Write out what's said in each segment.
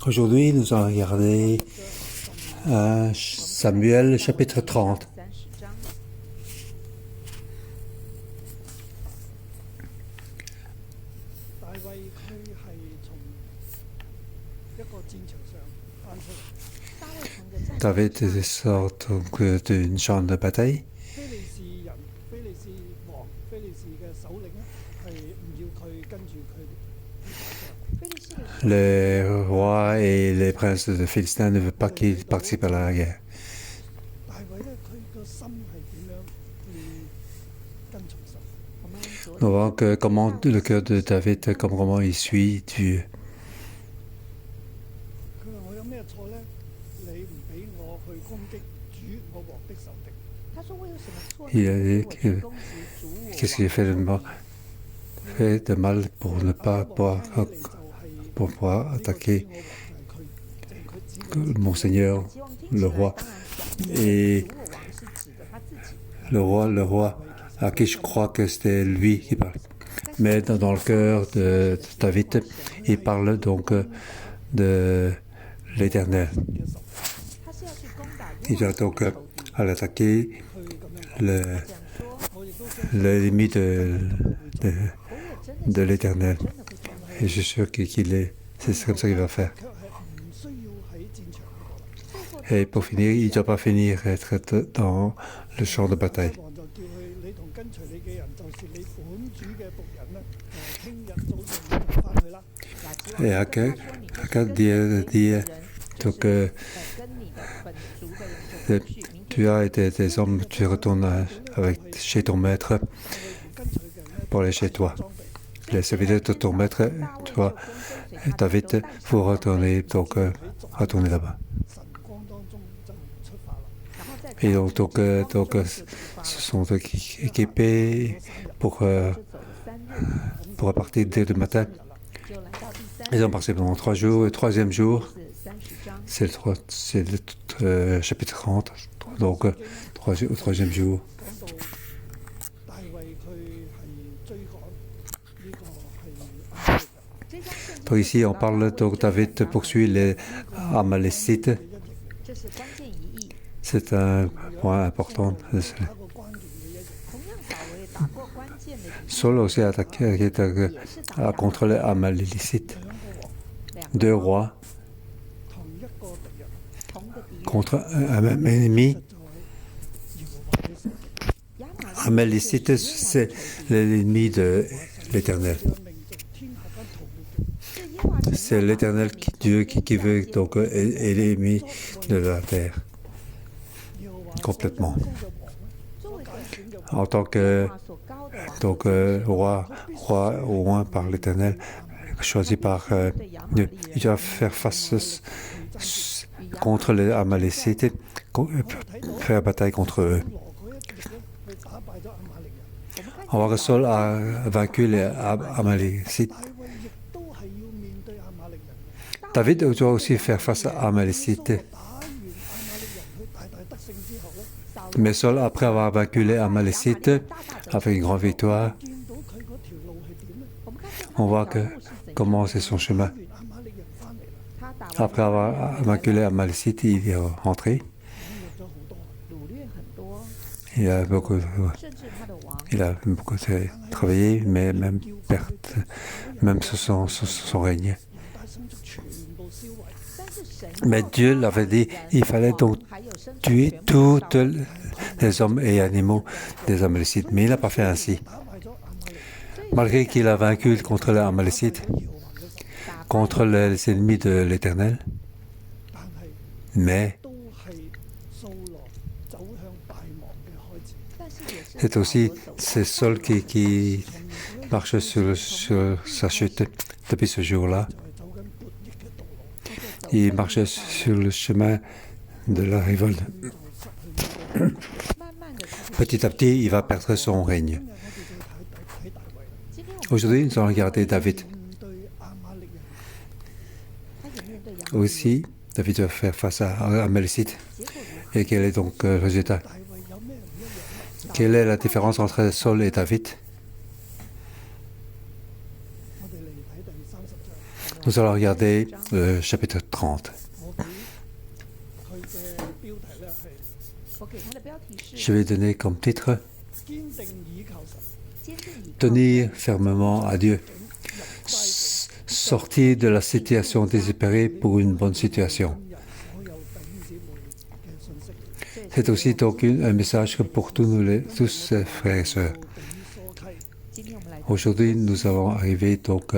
Aujourd'hui, nous allons regarder Samuel chapitre 30. David sort donc d'une champ de bataille. Les rois et les princes de Philistins ne veulent pas qu'il participe à la guerre. Nous voyons que comment le cœur de David, comment il suit Dieu. Il a dit qu'est-ce qu'il fait de mal pour ne pas pouvoir attaquer Monseigneur, le roi. Et le roi, à qui je crois que c'était lui qui parle. Mais dans le cœur de David, il parle donc de l'Éternel. Il doit donc aller attaquer l'ennemi de l'Éternel. Et je suis sûr c'est comme ça qu'il va faire. Et pour finir, il ne doit pas finir être dans le champ de bataille. Et Akab dit donc, tu as tes hommes, tu retournes chez ton maître pour aller chez toi. Les serviteurs de ton maître, toi, David, vous retournez là-bas. Et donc ce sont équipés pour partir dès le matin. Ils ont passé pendant 3 jours. Le troisième jour, c'est le chapitre 30. Donc, au troisième jour. Donc ici, on parle donc David poursuit les Amalécites. C'est un point important. Saul aussi a attaqué contre les Amalécites. 2 rois contre un même ennemi. Amalécite, c'est l'ennemi de l'Éternel. C'est l'Éternel, Dieu qui veut donc éliminer de la terre complètement. En tant que roi au moins par l'Éternel, choisi par Dieu, il doit faire face contre les Amalécites, faire bataille contre eux. On voit que Saul a vaincu les Amalécites. David doit aussi faire face à Amalécites. Mais Saul, après avoir vaincu les Amalécites, avec une grande victoire, on voit comment c'est son chemin. Après avoir vaincu les Amalécites, il est rentré. Il a beaucoup travaillé, mais même perte, même sur son règne. Mais Dieu l'avait dit, il fallait donc tuer tous les hommes et animaux des Amalécites. Mais il n'a pas fait ainsi. Malgré qu'il a vaincu contre les Amalécites, contre les ennemis de l'Éternel, mais c'est Saul qui marche sur sa chute depuis ce jour-là. Il marchait sur le chemin de la révolte. Petit à petit, il va perdre son règne. Aujourd'hui, nous allons regarder David. Aussi, David va faire face à Amalécite. Et quel est donc le résultat? Quelle est la différence entre Saul et David? Nous allons regarder le chapitre 30. Je vais donner comme titre « Tenir fermement à Dieu ». Sortir de la situation désespérée pour une bonne situation. C'est aussi donc un message pour tous frères et sœurs. Aujourd'hui, nous allons arriver donc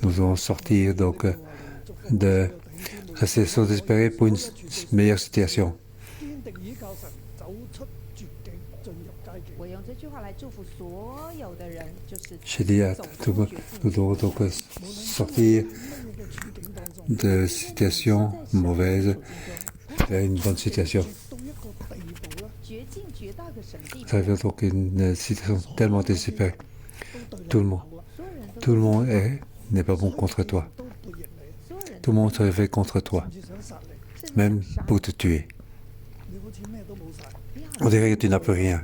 nous allons sortir donc de la situation désespérée pour une meilleure situation. J'ai dit à tout le monde, nous devons donc sortir de situation mauvaise vers une bonne situation. Ça veut donc une situation tellement désespérée. Tout le monde n'est pas bon contre toi. Tout le monde se réveille contre toi, même pour te tuer. On dirait que tu n'as plus rien.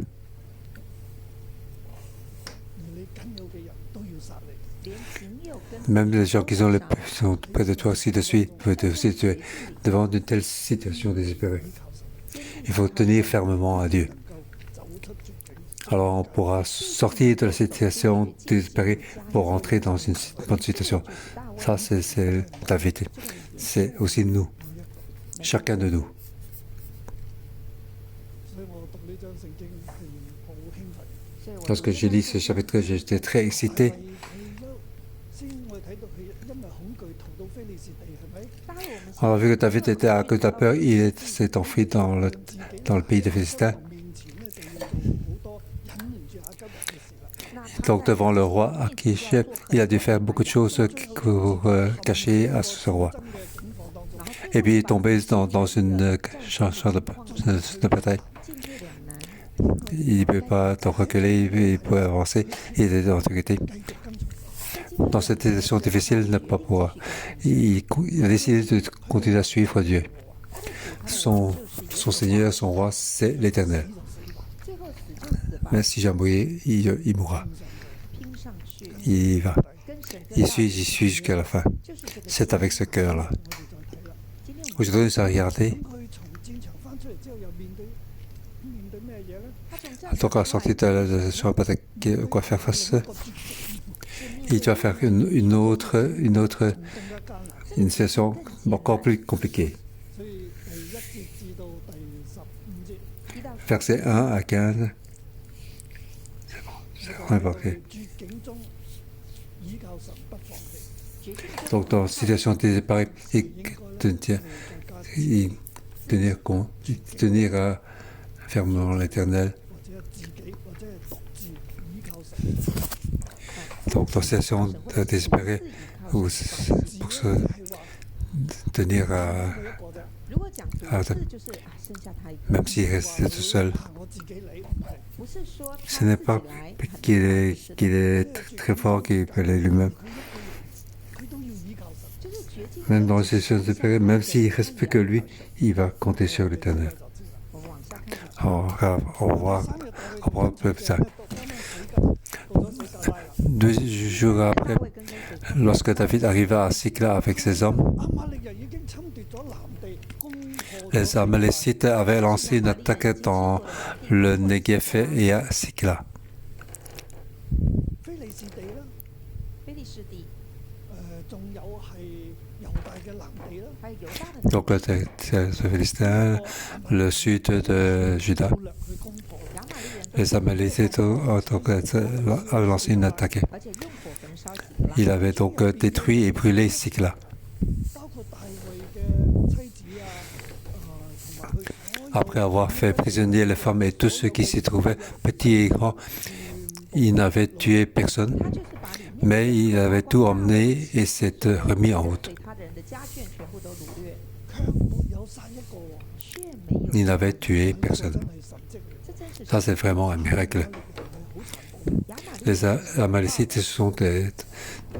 Même les gens qui sont près de toi aussi de suite peuvent te aussi tuer devant une telle situation désespérée. Il faut tenir fermement à Dieu. Alors on pourra sortir de la situation désespérée pour entrer dans une bonne situation. Ça, c'est la vérité. C'est aussi nous, chacun de nous. Lorsque j'ai lu ce chapitre, j'étais très excité. On a vu que David était à cause de la peur, il s'est enfui dans le pays des Philistins. Donc devant le roi Akish, il a dû faire beaucoup de choses pour cacher à ce roi. Et puis il est tombé dans une champ de bataille. Il ne peut pas reculer, il peut avancer, il est en sécurité. Dans cette situation difficile, il n'a pas pouvoir. Il a décidé de continuer à suivre Dieu. Son Seigneur, son roi, c'est l'Éternel. Mais si Jambouyé, il mourra. Il va. Il suit jusqu'à la fin. C'est avec ce cœur-là. Aujourd'hui, nous allons regarder. Donc, à sortir de la chambre, quoi faire face. Il doit faire une situation encore plus compliquée. Versets 1 à 15. C'est bon, donc, dans la situation désespérée, tenir fermement l'Éternel. Donc, dans la situation désespérée, pour se tenir même s'il reste tout seul. Ce n'est pas qu'il est très fort, qu'il peut aller lui-même. Même dans la situation désespérée, même s'il ne reste plus que lui, il va compter sur l'Éternel. On va voir plus tard. 2 jours après, lorsque David arriva à Sikla avec ses hommes, les Amalécites avaient lancé une attaque dans le Negev et à Sikla. Donc le Philistin, le sud de Juda. Les Amalécites avaient lancé une attaque. Il avait donc détruit et brûlé Sikla. Après avoir fait prisonnier les femmes et tous ceux qui s'y trouvaient, petits et grands, il n'avait tué personne, mais il avait tout emmené et s'est remis en route. Il n'avait tué personne. Ça, c'est vraiment un miracle. Les Amalécites sont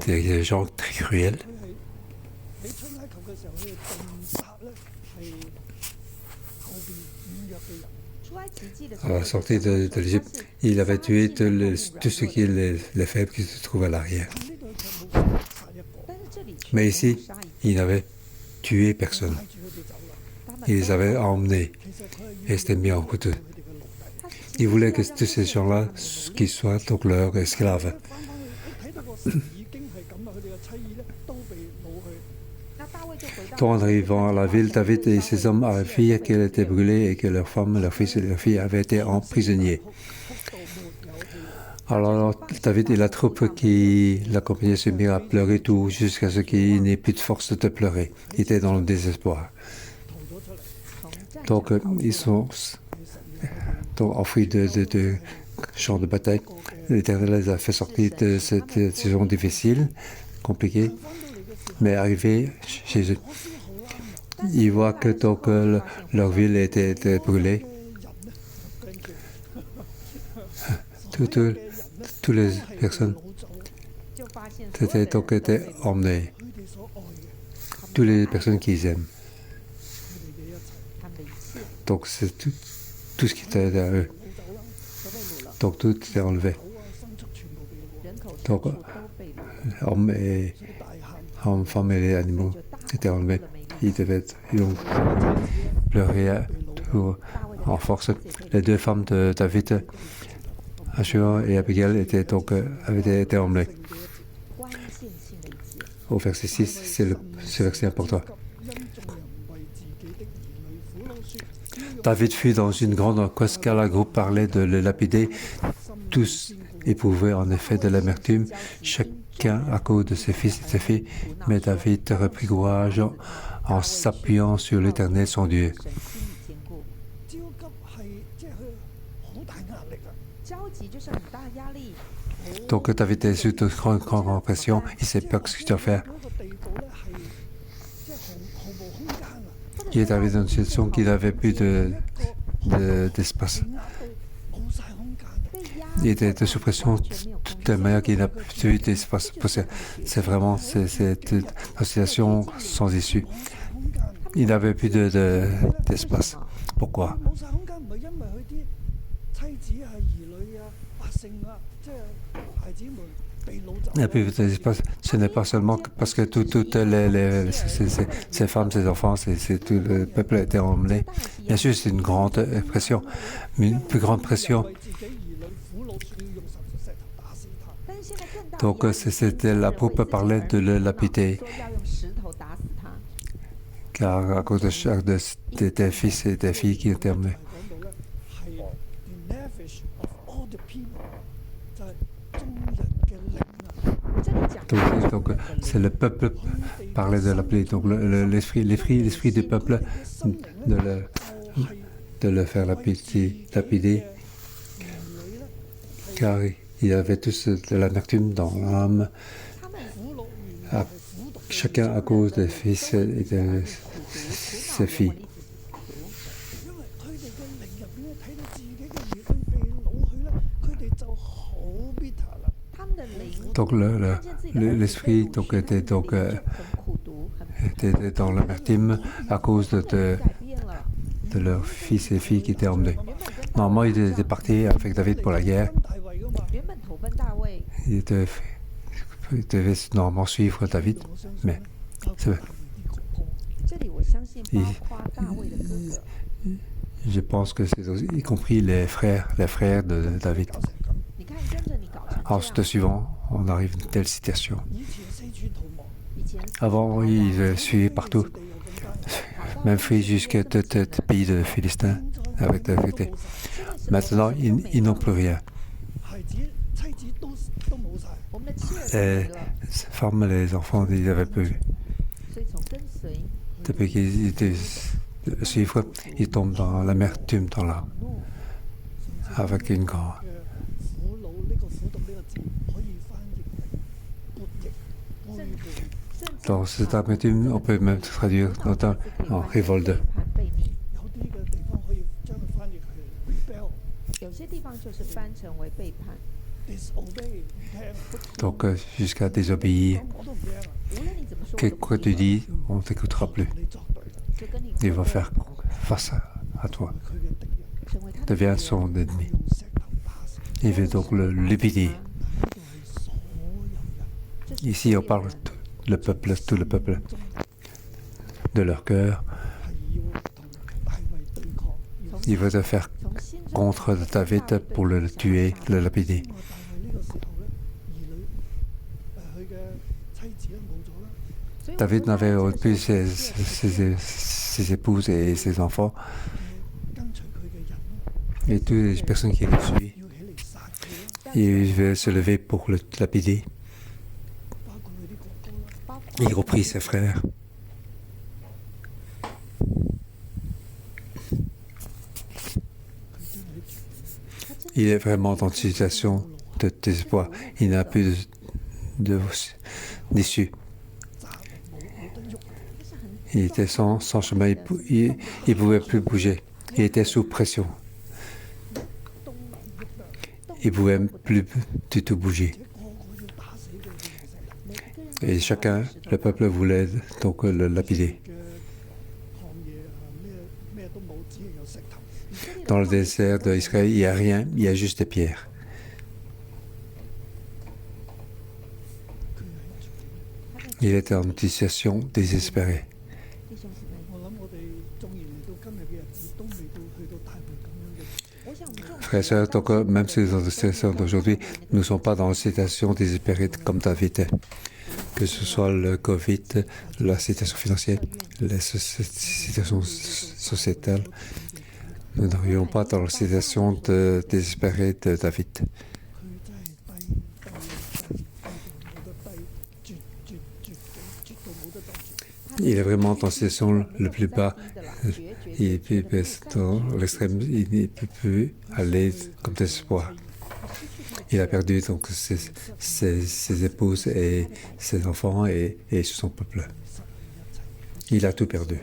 des gens très cruels. à la sortie de l'Égypte, il avait tué tout ce qui est les faibles qui se trouvaient à l'arrière. Mais ici, il n'avait tué personne. Il les avait emmenés et s'était mis en route. Il voulait que tous ces gens-là qui soient donc leurs esclaves. Donc, en arrivant à la ville, David et ses hommes affirent qu'elle était brûlée et que leurs femmes, leurs fils et leurs filles avaient été emprisonnés. Alors David et la troupe qui l'accompagnait se mirent à pleurer tout jusqu'à ce qu'il n'ait plus de force de pleurer. Ils étaient dans le désespoir. Donc ils sont enfuis de champs de bataille. L'Éternel les a fait sortir de cette saison difficile, compliquée, mais arrivés chez eux, ils voient que donc, leur ville était brûlée. Toutes les personnes étaient emmenées. Toutes les personnes qu'ils aiment. Donc c'est tout ce qui était à eux. Donc tout était enlevé. Donc hommes, femmes et les animaux étaient enlevés. Ils devaient donc pleurer en force. Les deux femmes de David, Ashur et Abigail, avaient été emmenées. Au verset 6, c'est ce verset important. David fut dans une grande angoisse car le groupe parlait de le lapider. Tous éprouvaient en effet de l'amertume, chacun à cause de ses fils et ses filles. Mais David reprit courage en s'appuyant sur l'Éternel son Dieu. Donc David était sous de grande pression, il ne sait pas ce qu'il doit faire. Il est arrivé dans une situation qu'il n'avait plus d'espace. Il était sous pression de telle manière qu'il n'a plus d'espace. C'est vraiment une situation sans issue. Il n'avait plus d'espace. Pourquoi? Il plus d'espace. Ce n'est pas seulement parce que toutes ces femmes, ces enfants, tout le peuple a été emmené. Bien sûr, c'est une grande pression, mais une plus grande pression. Donc, c'était la troupe parlait de le lapider. Car à cause de tes fils et tes filles qui étaient emmenés. Donc, c'est le peuple parlait de l'appeler. Donc l'esprit du peuple de le faire lapider, car il y avait tous de l'amertume dans l'âme, chacun à cause des fils et de ses filles. Donc l'esprit était dans l'amertume à cause de leurs fils et filles qui étaient emmenés. Normalement, ils étaient partis avec David pour la guerre. Ils devaient normalement suivre David, mais je pense que c'est aussi, y compris les frères de David. Ensuite, suivant, on arrive à une telle situation. Avant, ils suivaient partout, même jusqu'à tout le pays de Philistins avec David. Maintenant, ils n'ont plus rien. Les femmes et les enfants, ils n'avaient plus. Depuis qu'ils étaient suivre, ils tombent dans l'amertume dans l'âme, avec une grande. Dans cette amertume, on peut même traduire en révolte. Donc, jusqu'à désobéir. Quoi tu dis, on ne t'écoutera plus. Il va faire face à toi. devient son ennemi. Il veut donc le lipider. Ici, on parle le peuple, tout le peuple, de leur cœur. Il veut te faire contre David pour le tuer, le lapider. David n'avait plus ses épouses et ses enfants. Et toutes les personnes qui le suivent. Il veut se lever pour le lapider. Il reprit ses frères. Il est vraiment dans une situation de désespoir. Il n'a plus d'issue. Il était sans chemin. Il ne pouvait plus bouger. Il était sous pression. Il ne pouvait plus du tout bouger. Et chacun, le peuple voulait donc le lapider. Dans le désert d'Israël, il n'y a rien, il y a juste des pierres. Il était en situation désespérée. Frères et sœurs, donc, même si dans la situation d'aujourd'hui, nous ne sommes pas dans une situation désespérée comme David. Que ce soit le Covid, la situation financière, la situation sociétale, nous n'arrivons pas dans la situation désespérée de David. Il est vraiment dans la situation le plus bas. Il est dans l'extrême, il ne peut plus aller comme désespoir. Il a perdu donc ses épouses et ses enfants et son peuple. Il a tout perdu.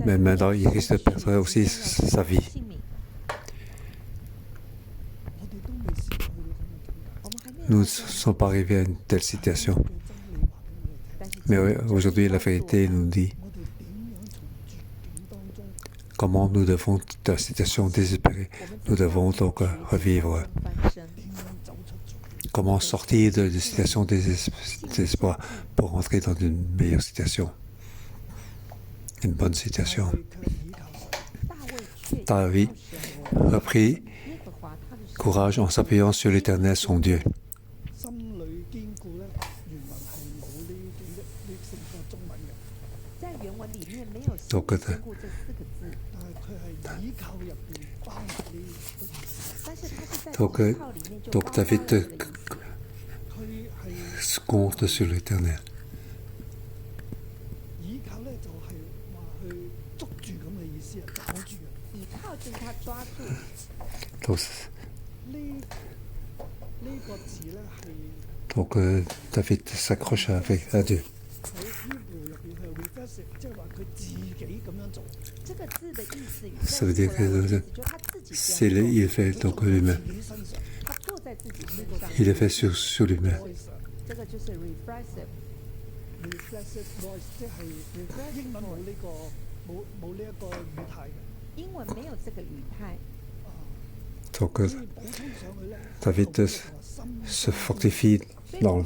Mais maintenant, il risque de perdre aussi sa vie. Nous ne sommes pas arrivés à une telle situation. Mais aujourd'hui, la vérité nous dit comment nous devons, dans la situation désespérée, nous devons donc revivre. Comment sortir de la situation désespoir pour entrer dans une meilleure situation, une bonne situation. David reprit courage en s'appuyant sur l'Éternel, son Dieu. Donc David se compte sur l'Éternel. Donc David s'accroche à Dieu. Ça veut dire que il fait donc lui-même. Il est fait sur lui-même. Donc David se fortifie dans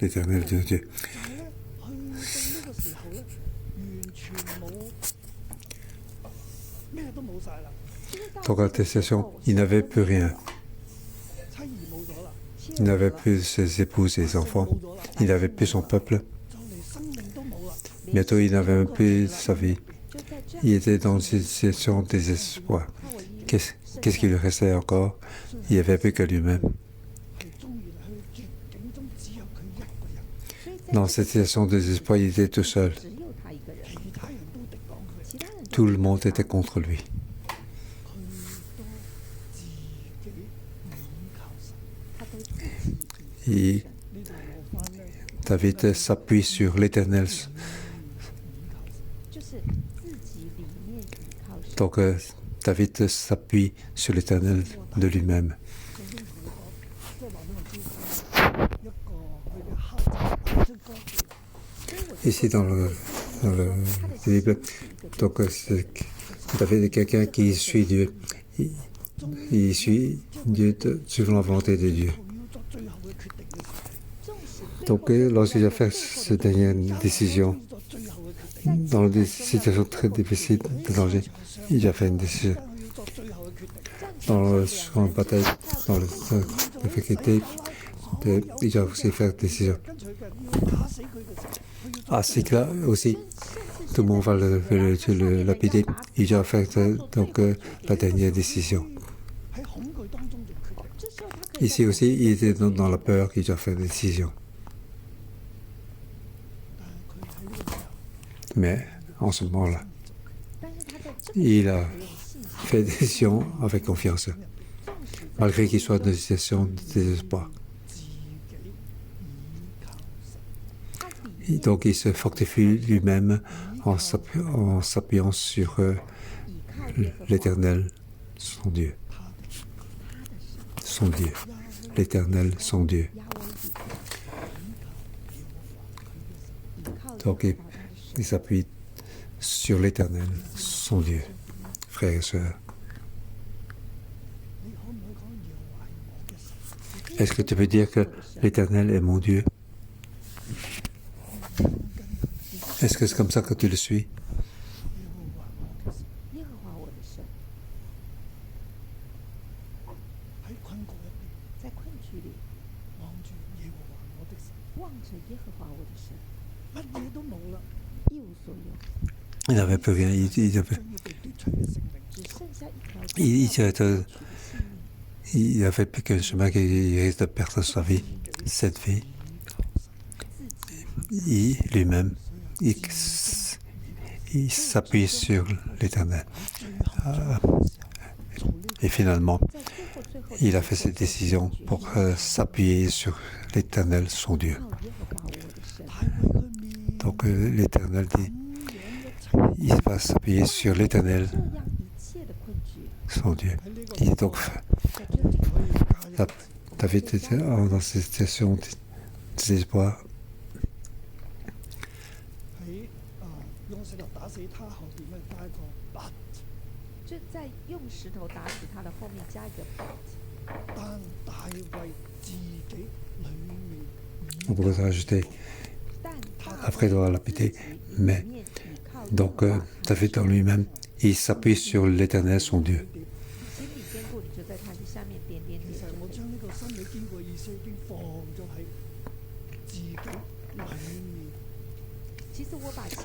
l'Éternel de Dieu. Donc à la décision, il n'avait plus rien. Il n'avait plus ses épouses et ses enfants. Il n'avait plus son peuple. Bientôt, il n'avait même plus sa vie. Il était dans une situation de désespoir. Qu'est-ce qui lui restait encore? Il n'y avait plus que lui-même. Dans cette situation de désespoir, il était tout seul. Tout le monde était contre lui. Et David s'appuie sur l'Éternel. Donc David s'appuie sur l'Éternel de lui-même. Ici dans dans la Bible. Donc, David est quelqu'un qui suit Dieu. Il suit Dieu suivant la volonté de Dieu. Donc, lorsqu'il a fait cette dernière décision, dans des situations très difficiles de danger, il a fait une décision. Dans la bataille, dans la difficulté, il a aussi fait une décision. À Sikla aussi, tout le monde va le lapider. Il a fait donc la dernière décision. Ici aussi, il était dans la peur qu'il a fait une décision. Mais en ce moment-là, il a fait des décisions avec confiance, malgré qu'il soit dans une situation de désespoir. Et donc, il se fortifie lui-même en s'appuyant sur l'Éternel, son Dieu. Son Dieu. L'Éternel, son Dieu. Donc, il s'appuie sur l'Éternel, son Dieu. Frères et sœurs, est-ce que tu peux dire que l'Éternel est mon Dieu? Est-ce que c'est comme ça que tu le suis? Il n'avait plus rien. Il n'avait plus qu'un chemin qui risque de perdre sa vie, cette vie. Lui-même, il s'appuie sur l'Éternel. Et finalement, il a fait cette décision pour s'appuyer sur l'Éternel, son Dieu. Donc l'Éternel dit, il va s'appuyer sur l'Éternel, son Dieu. Et donc, David était dans cette situation de désespoir. On pourrait rajouter après avoir lapidé, mais donc David en lui-même, il s'appuie sur l'Éternel, son Dieu.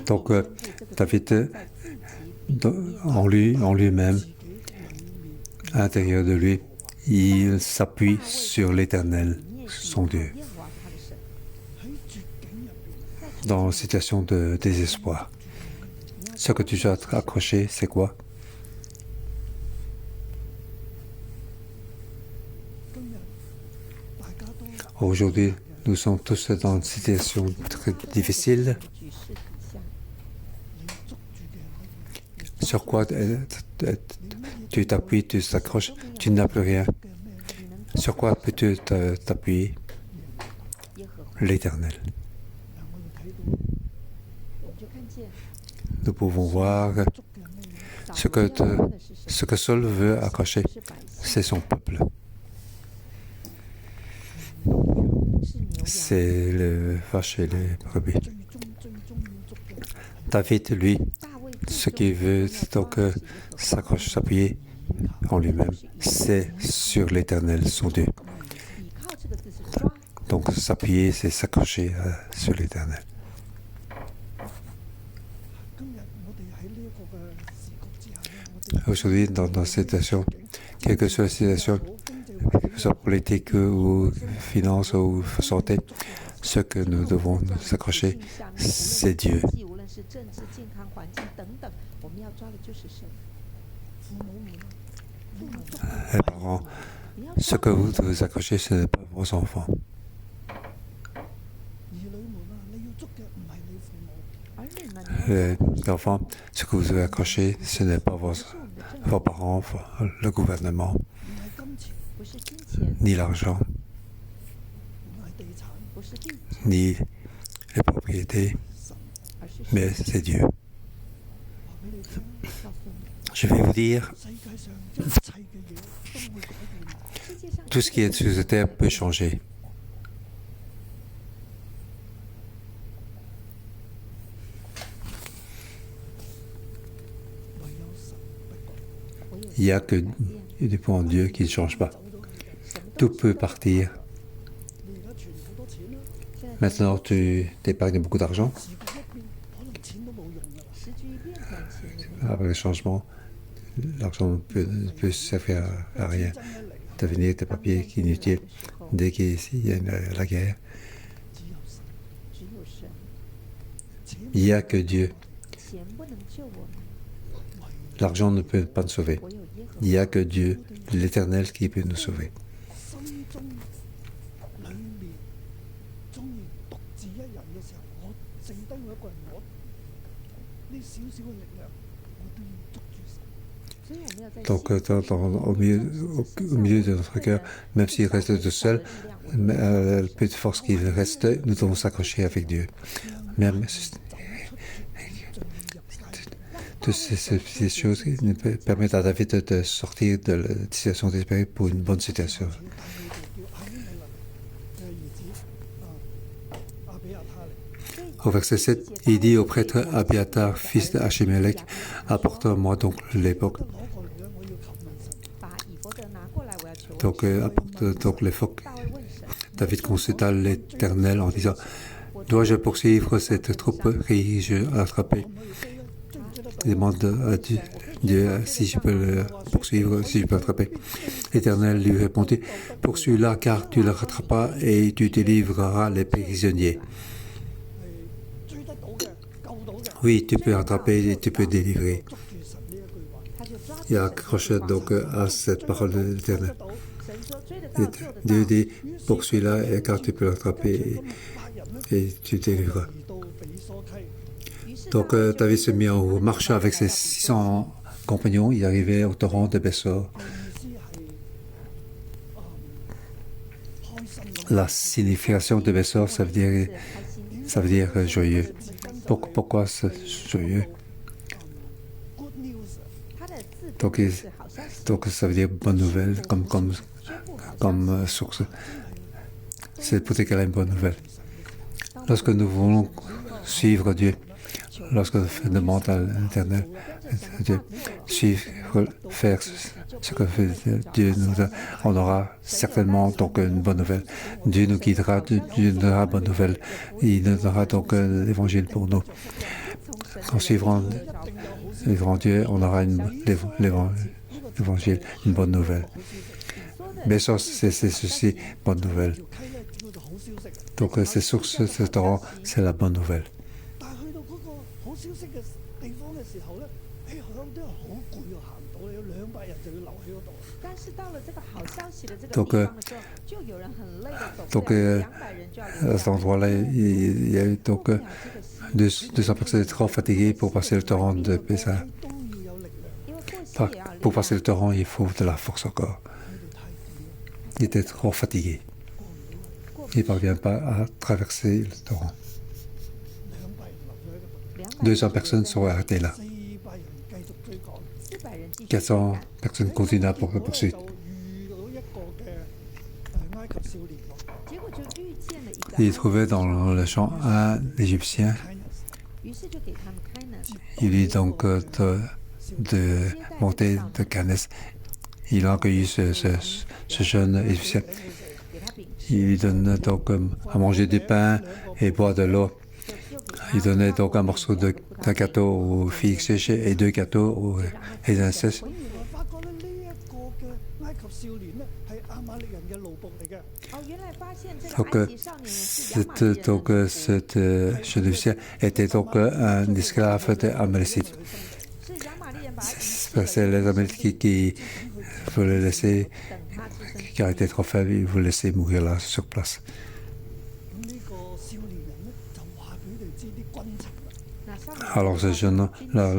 Donc David, en lui-même, à l'intérieur de lui, il s'appuie sur l'Éternel, son Dieu. Dans une situation de désespoir. Ce que tu dois accrocher, c'est quoi? Aujourd'hui, nous sommes tous dans une situation très difficile. Sur quoi tu t'appuies, tu t'accroches, tu n'as plus rien. Sur quoi peux-tu t'appuyer? L'Éternel. Nous pouvons voir ce que Saul veut accrocher, c'est son peuple. C'est le vache et les brebis. David, lui, ce qu'il veut donc s'appuyer en lui-même, c'est sur l'Éternel, son Dieu. Donc s'appuyer, c'est s'accrocher sur l'Éternel. Aujourd'hui, dans cette situation, quelle que soit la situation, que ce soit politique ou finance ou santé, ce que nous devons nous accrocher, c'est Dieu. Les parents, ce que vous devez accrocher, ce n'est pas vos enfants. Les enfants, ce que vous devez accrocher, ce n'est pas vos parents, le gouvernement, ni l'argent, ni les propriétés, mais c'est Dieu. Je vais vous dire, tout ce qui est sur cette terre peut changer. Il n'y a que du point Dieu qui ne change pas. Tout peut partir. Maintenant, tu t'épargnes beaucoup d'argent. Avec le changement, l'argent ne peut servir à rien. Devenir des papiers inutiles. Dès qu'il y a la guerre, il n'y a que Dieu. L'argent ne peut pas nous sauver. Il n'y a que Dieu, l'Éternel, qui peut nous sauver. Donc, au milieu de notre cœur, même s'il reste tout seul, le peu de force qu'il reste, nous devons s'accrocher avec Dieu. Même toutes ces choses qui permettent à David de sortir de la situation désespérée pour une bonne situation. Au verset 7, il dit au prêtre Abiatar, fils d'Achimelech, apporte-moi donc l'époque. Donc, apporte donc l'époque. David consulta l'Éternel en disant, dois-je poursuivre cette troupe que j'ai attrapée? Il demande à Dieu si je peux le poursuivre, si je peux l'attraper. L'Éternel lui répondit, poursuis-la car tu la rattraperas et tu délivreras les prisonniers. Oui, tu peux attraper et tu peux délivrer. Il accroche donc à cette parole de l'Éternel. Dieu dit, poursuis-la car tu peux l'attraper et tu délivreras. Donc David se mit en marche avec ses 600 compagnons. Il arrivait au torrent de Bessor. La signification de Bessor, ça veut dire joyeux. Pourquoi c'est joyeux? Donc ça veut dire bonne nouvelle comme source. C'est pour dire une bonne nouvelle. Lorsque nous voulons suivre Dieu, lorsque nous demandons à l'Éternel, Dieu, faire ce que fait Dieu, on aura certainement donc une bonne nouvelle. Dieu nous guidera, Dieu nous donnera une bonne nouvelle. Il nous donnera donc l'évangile pour nous. En suivant Dieu, on aura l'évangile, une bonne nouvelle. Mais ça, c'est ceci, bonne nouvelle. Donc, c'est sur ce torrent, c'est la bonne nouvelle. Donc, à cet endroit-là, il y a eu donc 200 personnes trop fatiguées pour passer le torrent de Pessa. Pour passer le torrent, il faut de la force encore. Il était trop fatigué. Il ne parvient pas à traverser le torrent. 200 personnes sont arrêtées là. 400 personnes continuent à poursuivre. Il trouvait dans le champ un Égyptien. Il lui dit donc de monter de Canès. Il a accueilli ce jeune Égyptien. Il lui donne donc à manger du pain et boire de l'eau. Il donnait donc un morceau d'un gâteau aux filles séchées et 2 gâteaux aux élincelles. Donc, cette jeune Égyptien était donc un esclave des Amalécites. C'est les Amalécites qui voulaient laisser, qui a été trop faible, ils voulaient laisser mourir là sur place. Alors ce jeune, la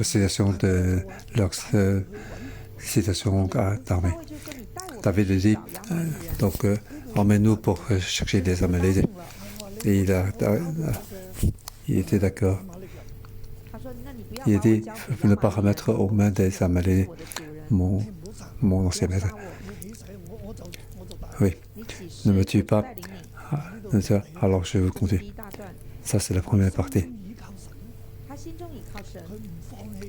situation de leur situation d'armée. David dit, emmène-nous pour chercher des Amalécites. Et il était d'accord. Il a dit, ne pas remettre aux mains des Amalécites mon ancien maître. Oui, ne me tue pas. Alors je vous conduis. Ça, c'est la première partie.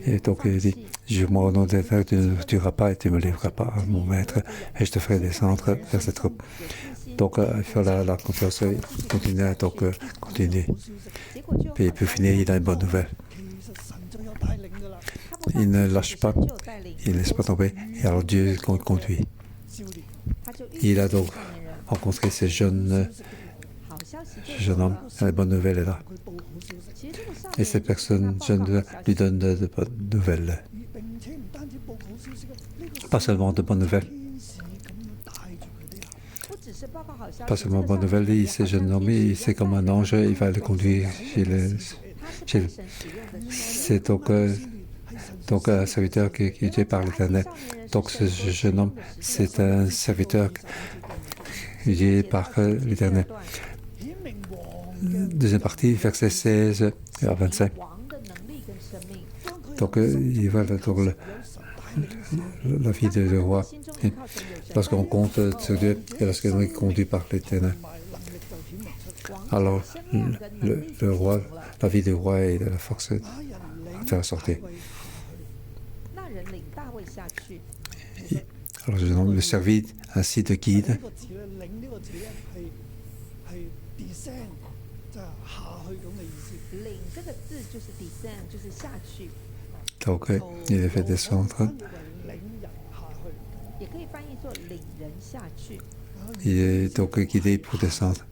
Et donc, il dit, jure-moi au nom de Dieu, tu ne me tueras pas et tu ne me livreras pas à mon maître, et je te ferai descendre vers cette troupe. Donc, il faut la confiance, continuer, continuer. Et puis finir, il a une bonne nouvelle. Il ne lâche pas, il ne laisse pas tomber, et alors Dieu conduit. Il a donc rencontré ce jeune homme, la bonne nouvelle est là. Et ces personnes jeunes lui donnent de bonnes nouvelles. Pas seulement de bonnes nouvelles. Pas seulement de bonnes nouvelles, ce jeune homme, c'est comme un ange, il va le conduire chez lui. C'est donc un serviteur qui est utilisé par l'Éternel. Donc ce jeune homme, c'est un serviteur utilisé par l'Éternel. Deuxième partie, versets 16 à 25. Donc, il va donc la vie du roi. Lorsqu'on compte sur Dieu et lorsqu'on est conduit par l'Éternel. Alors, le roi, la vie du roi et de la force à faire sortir. Alors, je nomme le servit ainsi de guide. Donc, il est fait descendre. Il est donc guidé pour descendre.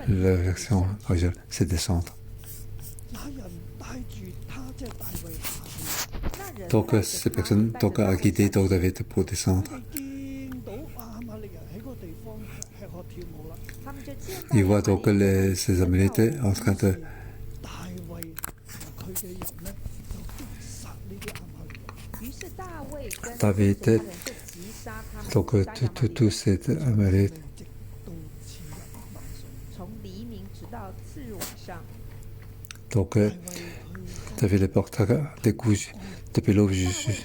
La version originale, c'est descendre. Donc, ces personnes ont guidé David pour descendre. Il voit donc ces Amalécites en train de David, donc tous ces Amalécites. Donc, David les porte des coups depuis l'aube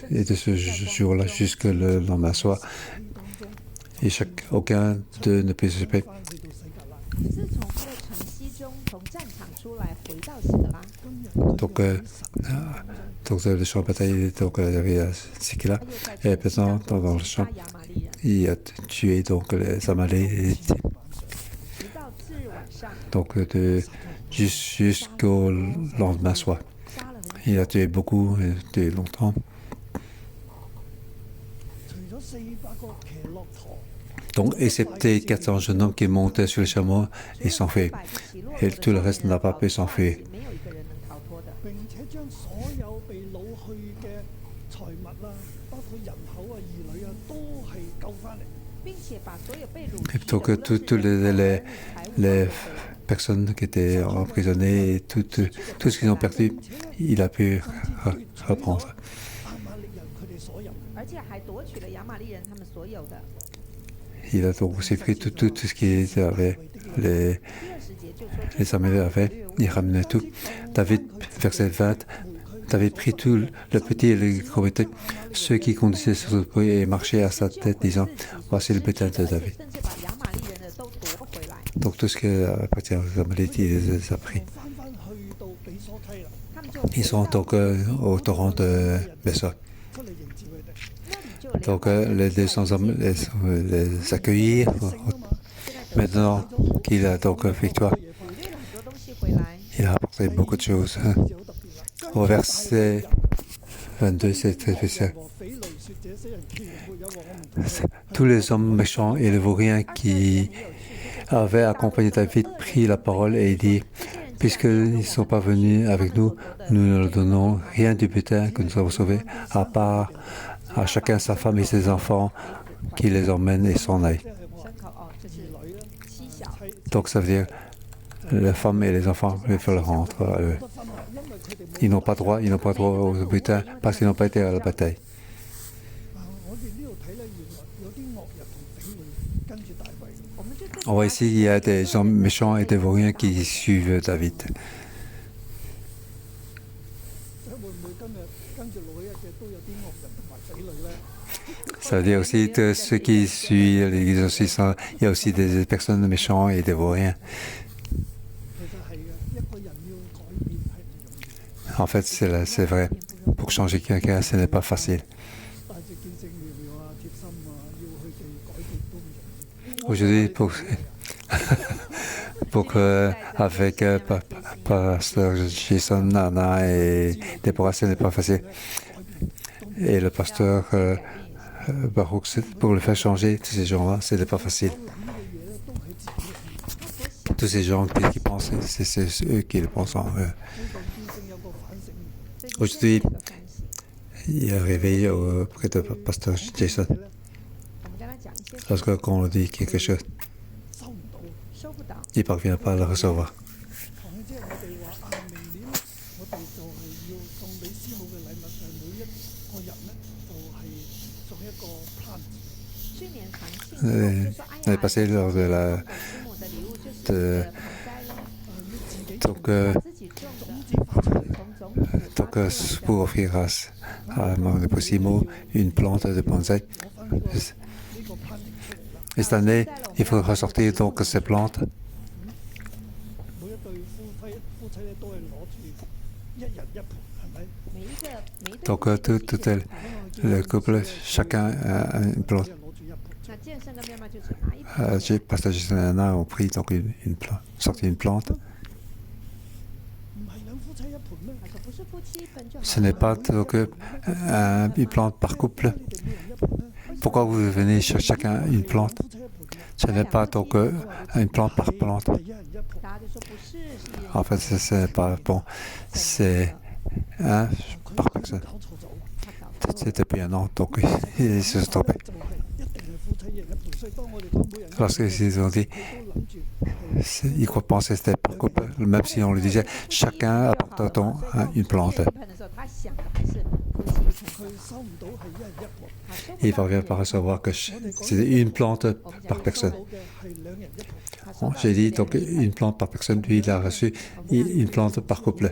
et de ce jour-là jusque le lendemain soir. Et aucun d'eux ne peut s'échapper. Donc, le champ de bataille, donc, il y avait Sikila, et maintenant, dans le champ, il a tué donc, les Amalécites. Donc, jusqu'au lendemain soir. Il a tué beaucoup, il a tué longtemps. Donc, excepté 400 jeunes hommes qui montaient sur les chameaux et s'enfuient. Et tout le reste n'a pas pu s'enfuir. Et donc, toutes les personnes qui étaient emprisonnées et tout ce qu'ils ont perdu, il a pu reprendre. Il a donc aussi pris tout ce qui avait, les Amalécites avaient, il ramenait tout. David, verset 20, David prit tout le petit et le gros bétail, ceux qui conduisaient sur le bruit et marchaient à sa tête, disant, voici le bétail de David. Donc tout ce qui appartient aux Amalécites, il les a pris. Ils sont donc au torrent de Bessa. Donc les 200 hommes les accueillir. Maintenant qu'il a donc victoire, il a apporté beaucoup de choses. Au verset 22, c'est très spécial. Tous les hommes méchants et les vauriens qui avaient accompagné David prit la parole et dit, puisqu'ils ne sont pas venus avec nous, nous ne leur donnons rien du butin que nous avons sauvé, à part à chacun sa femme et ses enfants qui les emmènent et s'en aillent. Donc ça veut dire les femmes et les enfants, il faut leur rendre à eux. Ils n'ont pas droit au butin parce qu'ils n'ont pas été à la bataille. On voit ici qu'il y a des gens méchants et des vauriens qui suivent David. Ça veut dire aussi que ceux qui suivent l'Église aussi, il y a aussi des personnes méchantes et des vauriens. En fait, c'est vrai. Pour changer quelqu'un, ce n'est pas facile. Aujourd'hui, avec Pasteur Jason, Nana et Déborah, ce n'est pas facile. Et le pasteur Baruch, pour le faire changer, tous ces gens-là, ce n'est pas facile. Tous ces gens qui pensent, c'est eux qui le pensent en eux. Aujourd'hui, il y a un réveil auprès de Pasteur Jason. Lorsqu'on lui dit quelque chose, il ne parvient pas à le recevoir. L'année passée, lors de la... Donc, pour offrir à mon époux Simo une plante de bonsaï. Et cette année, il faut ressortir donc ces plantes. Donc, tout le couple, chacun a une plante. Pasteur Jason et Anna ont pris donc sorti une plante. Ce n'est pas donc, une plante par couple. Pourquoi vous venez chacun une plante? Ce n'est pas donc une plante par plante. En fait, ce n'est pas bon. C'est un par personne. C'était depuis un an, donc ils se sont trompés. Lorsqu'ils ont dit, ils pensaient que c'était par couple, même si on lui disait, chacun apporte une plante. Il ne parvient pas à recevoir que c'est une plante par personne. J'ai dit donc une plante par personne, puis il a reçu une plante par couple.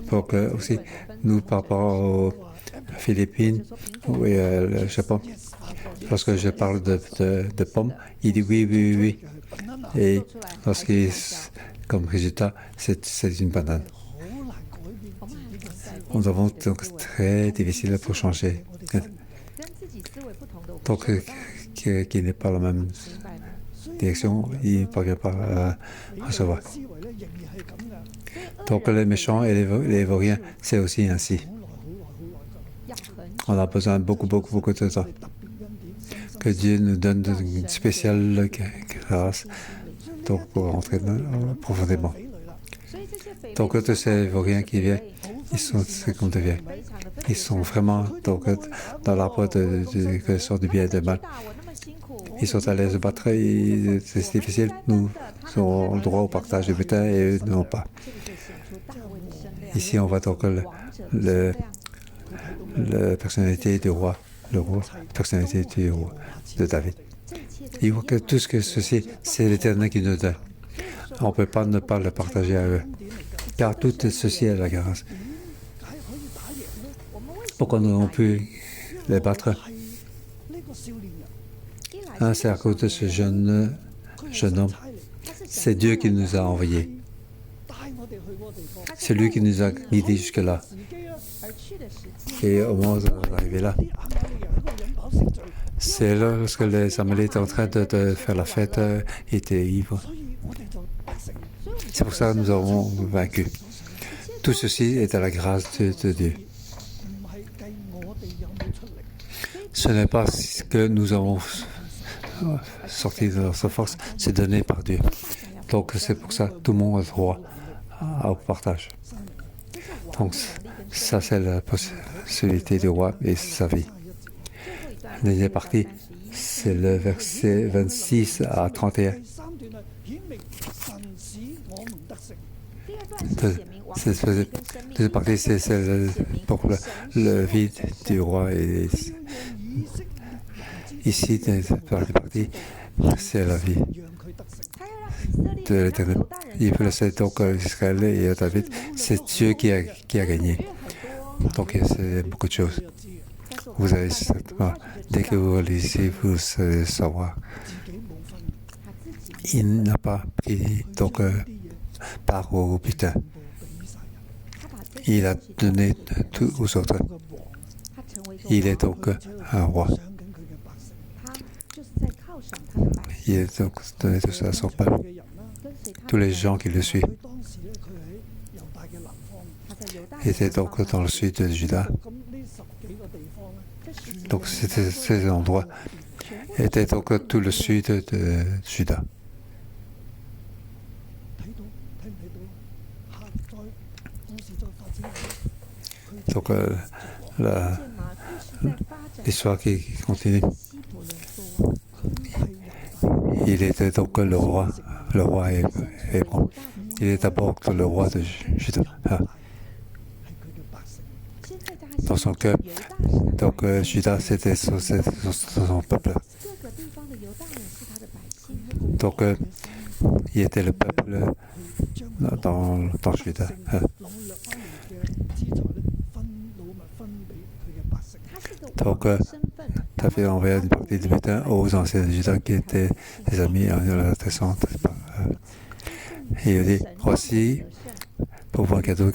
Donc aussi, nous par rapport aux Philippines et le Japon, lorsque je parle de pommes, il dit oui. Et comme résultat, c'est une banane. Nous avons donc très difficile pour changer. Donc, qui n'est pas la même direction, il ne parvient pas à recevoir. Donc, les méchants et les vauriens, c'est aussi ainsi. On a besoin de beaucoup de temps. Que Dieu nous donne une spéciale grâce donc, pour rentrer profondément. Donc, tous ces vauriens qui viennent, ils sont comme des vieilles. Ils sont vraiment donc, dans l'arbre de connaissance du bien et du mal. Ils sont allés se battre, c'est difficile. Nous avons le droit au partage du butin et eux n'ont pas. Ici, on voit donc la personnalité du roi, personnalité du roi, de David. Il voit que tout ce que ceci, c'est l'Éternel qui nous donne. On ne peut pas ne pas le partager à eux. Car tout ceci est la grâce. Pourquoi nous avons pu les battre? C'est à cause de ce jeune homme. C'est Dieu qui nous a envoyés. C'est lui qui nous a guidés jusque-là. Et au moment où on est arrivé là, c'est là lorsque les Amaleks étaient en train de faire la fête, ils étaient ivres. C'est pour ça que nous avons vaincu. Tout ceci est à la grâce de Dieu. Ce n'est pas ce que nous avons sorti de notre force, c'est donné par Dieu. Donc c'est pour ça que tout le monde a droit au partage. Donc ça c'est la possibilité du roi et sa vie. La dernière partie, c'est le verset 26 à 31. Cette partie, c'est pour le vie du roi. Et ici, dans la partie, c'est la vie. de l'Éternel. Il blessait donc Israël et David. C'est Dieu qui a gagné. Donc c'est beaucoup de choses. Vous allez dès que vous lisez, vous allez savoir. Il n'a pas pris donc part au butin. Il a donné tout aux autres. Il est donc un roi. Il a donc donné tout ça à son peuple. Tous les gens qui le suivent étaient donc dans le sud de Juda. Donc ces endroits étaient donc tout le sud de Juda. Donc l'histoire qui continue. Il était donc le roi Hébron. Il est d'abord le roi de Juda. Dans son cœur, donc Juda c'était son peuple. Donc il était le peuple dans Juda. Donc David a envoyé une partie du butin aux anciens de Juda qui étaient des amis en la descente. Et il dit, voici pour vous un cadeau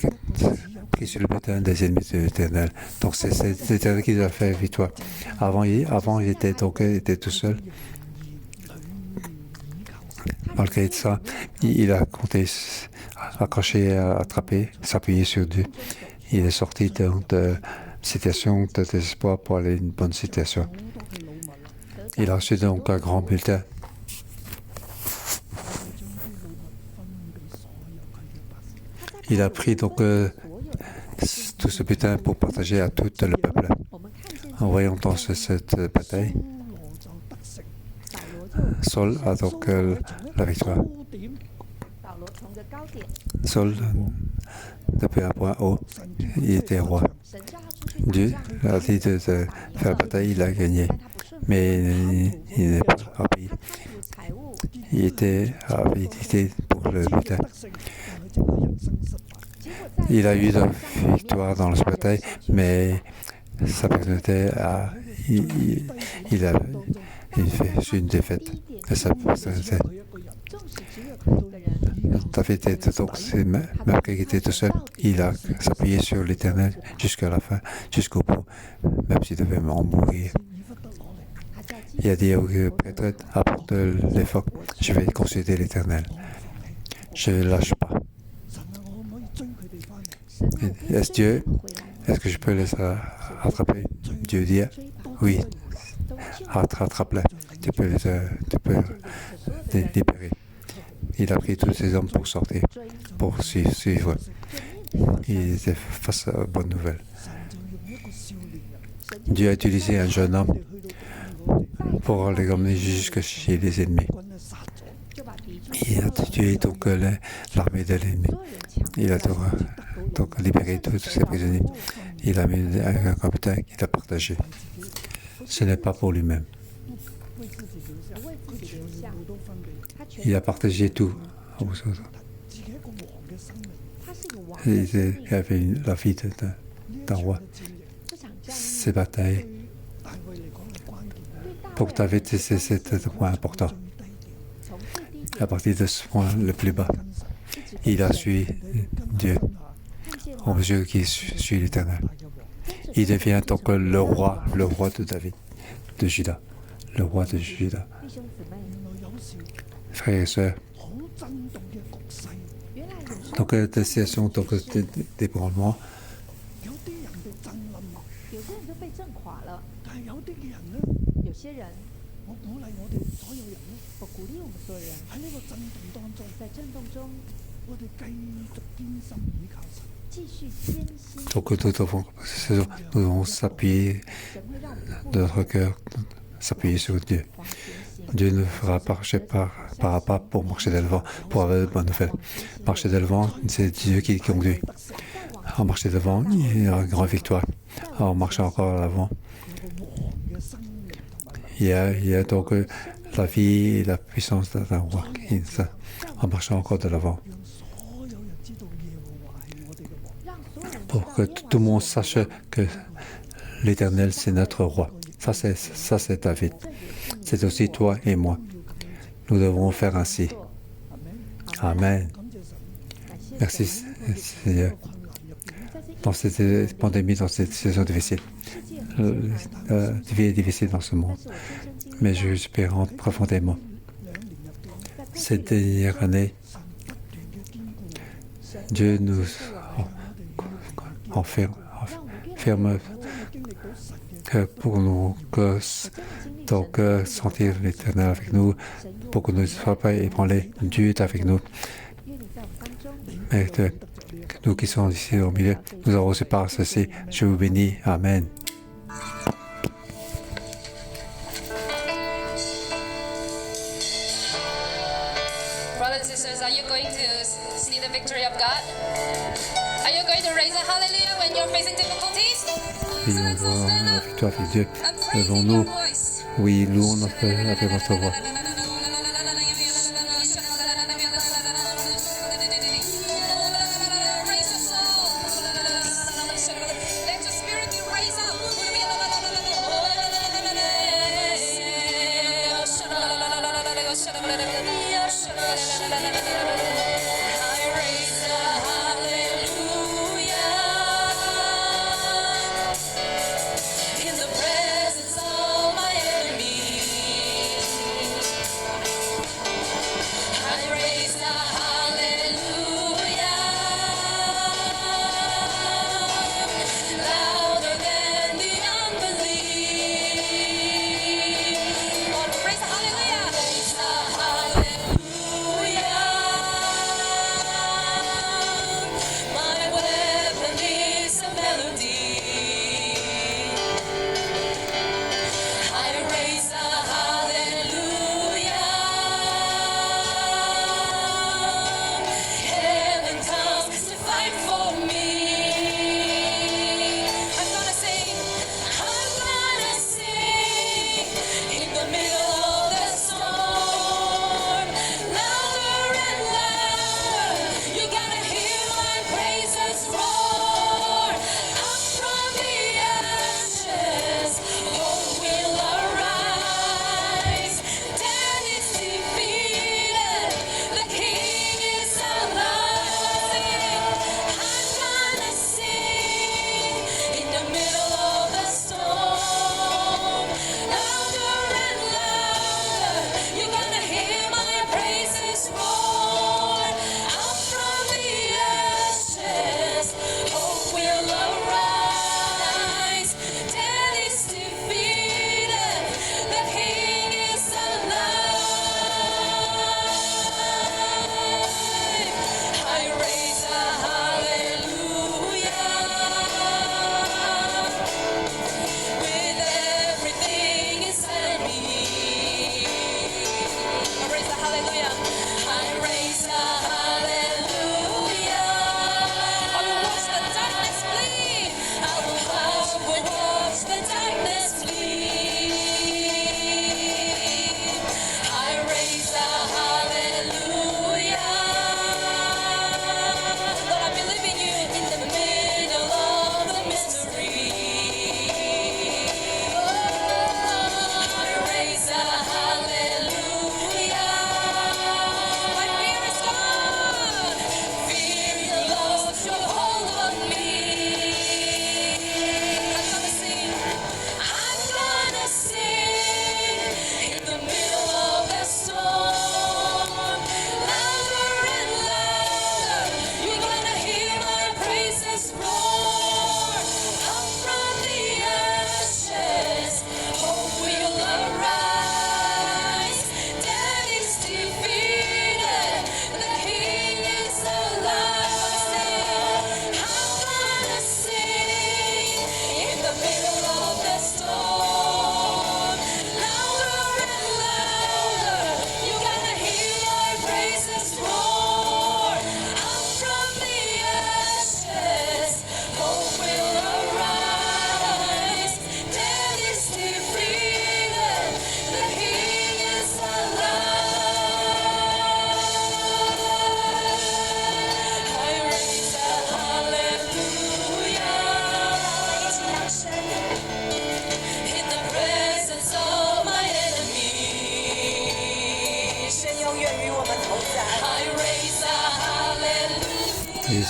pris sur le butin des ennemis de l'Éternel. Donc c'est l'Éternel qui a fait victoire. Avant il était tout seul. Malgré ça, il a compté accrocher, attraper, s'appuyer sur Dieu. Il est sorti de situation de désespoir pour aller à une bonne situation. Il a reçu donc un grand bulletin. Il a pris donc tout ce bulletin pour partager à tout le peuple. En voyant dans cette bataille, Saul a donc la victoire. Saul, depuis un point haut, il était roi. Dieu a dit de faire la bataille, il a gagné. Mais il n'est pas obéi. Il était habilité pour le butin. Il a eu la victoire dans la bataille, mais sa personnalité il a fait une défaite de sa personnalité. David était donc, même qu'il était tout seul, il a s'appuyé sur l'Éternel jusqu'à la fin, jusqu'au bout, même s'il devait en mourir. Il a dit au prêtre, apporte l'effort, je vais consulter l'Éternel. Je ne lâche pas. Est-ce que je peux les attraper? Dieu dit, oui, attrape-les, tu peux les libérer. Il a pris tous ses hommes pour sortir, pour suivre. Il était face à bonne nouvelle. Dieu a utilisé un jeune homme pour les emmener jusque chez les ennemis. Il a tué donc l'armée de l'ennemi. Il a donc libéré tous ses prisonniers. Il a mis un capitaine qu'il a partagé. Ce n'est pas pour lui-même. Il a partagé tout aux autres. Il avait la vie d'un roi. Ces batailles, pour David, c'était un point important. À partir de ce point le plus bas, il a suivi Dieu, au mesure qu'il suit l'Éternel. Il devient donc le roi de David, de Juda, le roi de Juda. Frères et sœurs, donc des situations d'ébranlement. Donc nous devons s'appuyer de notre cœur, s'appuyer sur Dieu. Dieu ne fera pas pas pour marcher de l'avant, pour avoir de bonnes nouvelles. Marcher de l'avant, c'est Dieu qui conduit. En marchant devant, il y a une grande victoire. En marchant encore à l'avant, il y a donc la vie et la puissance d'un roi en marchant encore de l'avant. Pour que tout le monde sache que l'Éternel, c'est notre roi. Ça, c'est David. C'est aussi toi et moi. Nous devons faire ainsi. Amen. Merci, Seigneur. Dans cette pandémie, dans cette saison difficile. La vie est difficile dans ce monde. Mais j'espère profondément. Cette dernière année, Dieu nous enferme pour nous donc sentir l'Éternel avec nous, pour que nous ne soyons pas ébranlés. Dieu est avec nous. Et nous qui sommes ici au milieu, nous avons reçu par ceci. Je vous bénis. Amen. Brothers and sisters, are you going to see the victory of God? Are you going to raise a hallelujah when you're facing difficulties? Prions la victoire avec Dieu. I'm praising Levons-nous. your voice. Oui, louons avec notre voix. Let your spirit be raised up. I raise a hallelujah in the presence of my enemies.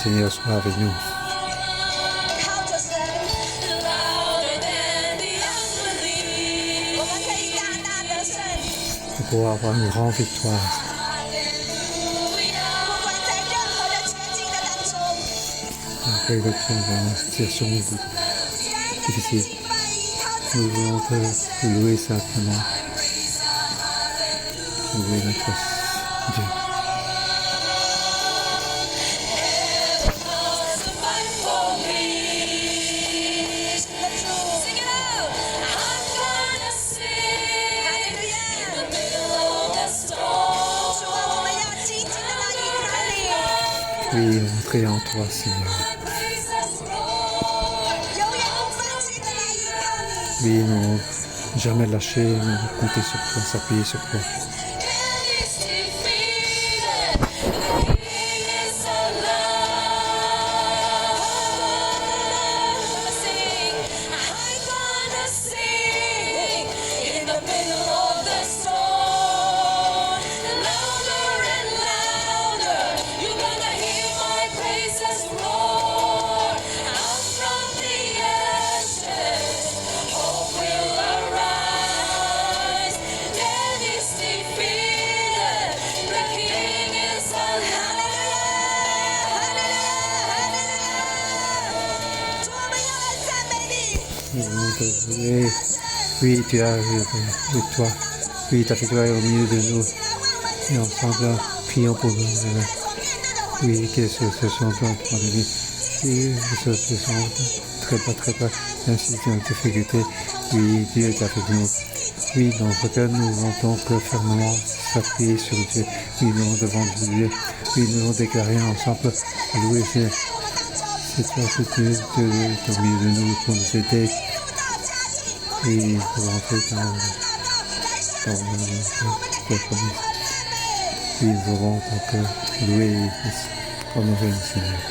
Seigneur soit avec nous. Pour avoir une grande victoire. Après l'option dans une situation difficile, nous voulons te louer simplement, louer notre Dieu. Oui, entrer en toi, Seigneur. Oui, non, jamais lâcher, compter sur toi, s'appuyer sur toi. Oui, tu as avec toi. Oui, ta victoire est au milieu de nous. Et ensemble, prions pour nous. Oui, que ce sont dans la vie. Oui, ce sont très bas. Ainsi, dans la difficulté. Oui, Dieu est avec nous. Oui, dans notre cœur, nous voulons donc fermement s'appuyer sur Dieu. Oui, nous devons Dieu. Oui, nous devons déclarer ensemble. Louer, c'est toi que Dieu est au milieu de nous pour nous aider. Et pour rentrer dans la promesse. Puis nous aurons donc loué et honoré le Seigneur.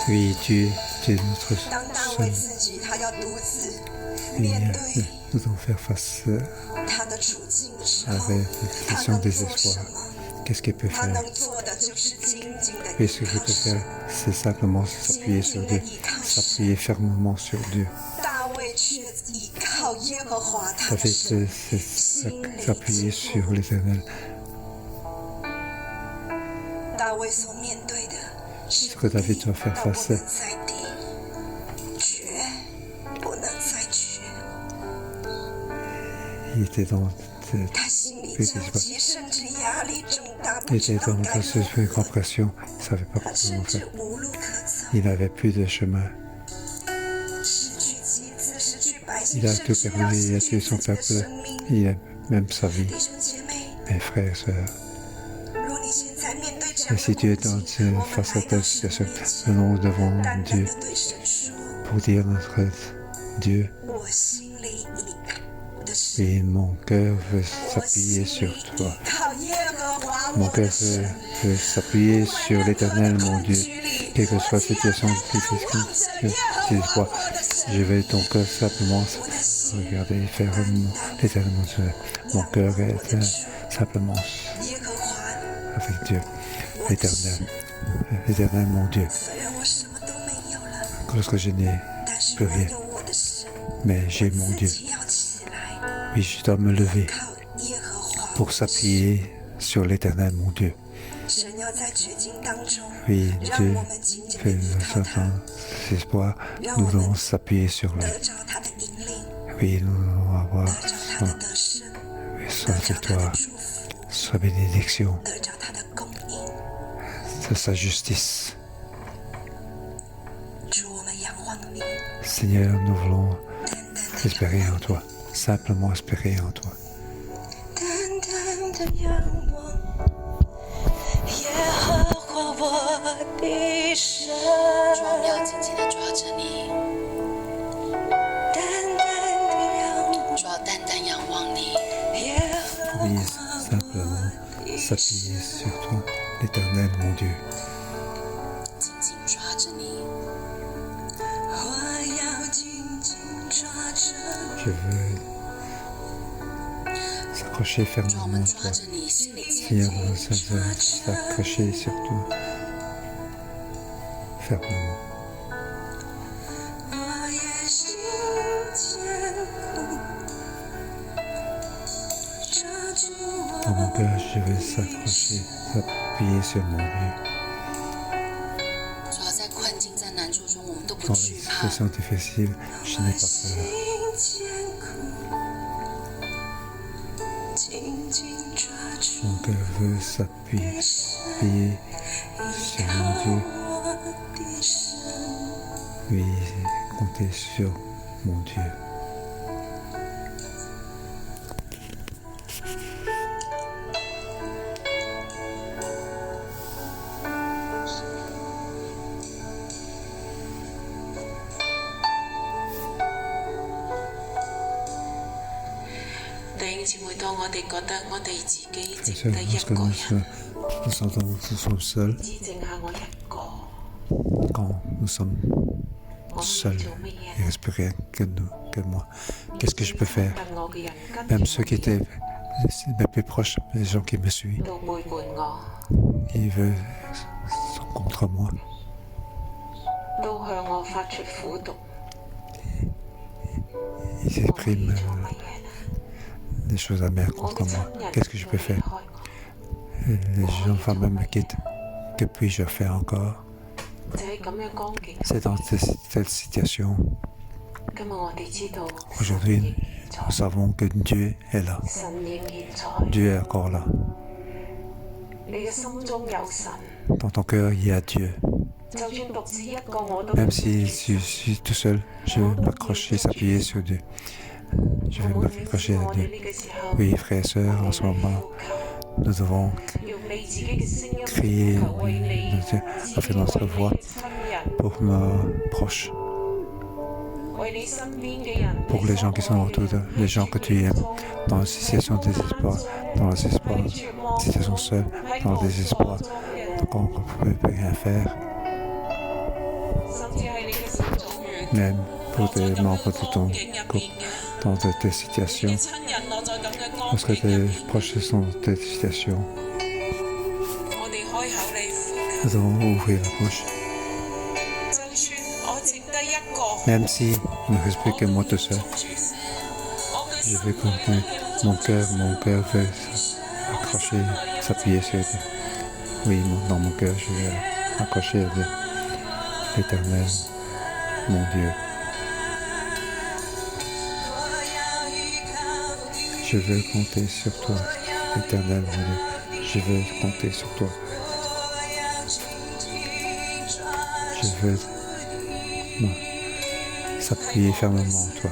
Oui, Dieu est notre seul. Oui, nous devons faire face avec la situation des espoirs. Qu'est-ce qu'il peut faire? Et ce qu'il peut faire, c'est simplement s'appuyer sur Dieu, s'appuyer fermement sur Dieu. David s'appuyer sur l'Éternel. Ce que David doit faire face, il était dans il était dans une grande pression, il ne savait pas comment faire. Il n'avait plus de chemin. Il a tout perdu, il a tué son peuple, il a même sa vie. Mes frères et sœurs, et si tu es face à telle situation, nous devons Dieu pour dire notre Dieu. Et mon cœur veut s'appuyer sur toi. Mon cœur veut s'appuyer sur l'Éternel, mon Dieu. Quelle que soit la situation difficile, je vais donc simplement regarder et faire l'Éternel, mon Dieu. Mon cœur est simplement avec Dieu. L'Éternel, mon Dieu. Lorsque je n'ai plus rien, mais j'ai mon Dieu. Oui, je dois me lever pour s'appuyer sur l'Éternel, mon Dieu. Oui, Dieu fait le espoir. Nous devons s'appuyer sur lui. Oui, nous devons avoir sa victoire, sa bénédiction, sa justice. Seigneur, nous voulons espérer en toi, simplement espérer en toi. 荣耀紧紧地抓着你，主要单单仰望你。 Oui, simplement s'appuyer sur toi, l'Éternel, mon Dieu. 紧紧抓着你， Je veux s'accrocher 主要我 fermement 们 à 抓 toi. 着你，心里牵 Seigneur, 着 nous 你， sommes s'accrocher sur toi, fermement. Dans mon cœur, je veux s'accrocher, s'appuyer sur mon Dieu. 主要在困境、在难处中，我们都不 Dans 惧 les 怕。 situations difficiles, je n'ai pas peur. Mon cœur veut s'appuyer sur mon Dieu. Oui, compter sur mon Dieu. Lorsque nous sentons que nous sommes seuls, quand nous sommes seuls, il ne reste plus rien que moi. Qu'est-ce que je peux faire? Même ceux qui étaient mes plus proches, les gens qui me suivent, ils sont contre moi. Ils expriment des choses amères contre moi. Qu'est-ce que je peux faire? Les gens fameux me quittent. Que puis-je faire encore? C'est dans cette situation. Aujourd'hui, nous savons que Dieu est là. Dieu est encore là. Dans ton cœur, il y a Dieu. Même si je suis tout seul, je vais m'accrocher, s'appuyer sur Dieu. Je vais m'accrocher à Dieu. Oui, frères et sœurs, en ce moment, nous devons crier, faire notre voix pour nos proches, pour les gens qui sont autour de les gens que tu aimes, dans une situation de désespoir, dans le désespoir, situation seule, dans le désespoir, donc on ne peut rien faire. Même pour des membres de ton groupe, dans tes situations, lorsque tes proches sont dans tes situations, nous devons ouvrir la bouche. Même si il ne reste plus que moi tout seul, je vais compter mon cœur veut s'accrocher, s'appuyer sur Dieu. Oui, dans mon cœur, je vais accrocher à Dieu, l'Éternel, mon Dieu. Je veux compter sur toi, l'Éternel, mon Dieu. Je veux compter sur toi. Je veux s'appuyer fermement en toi.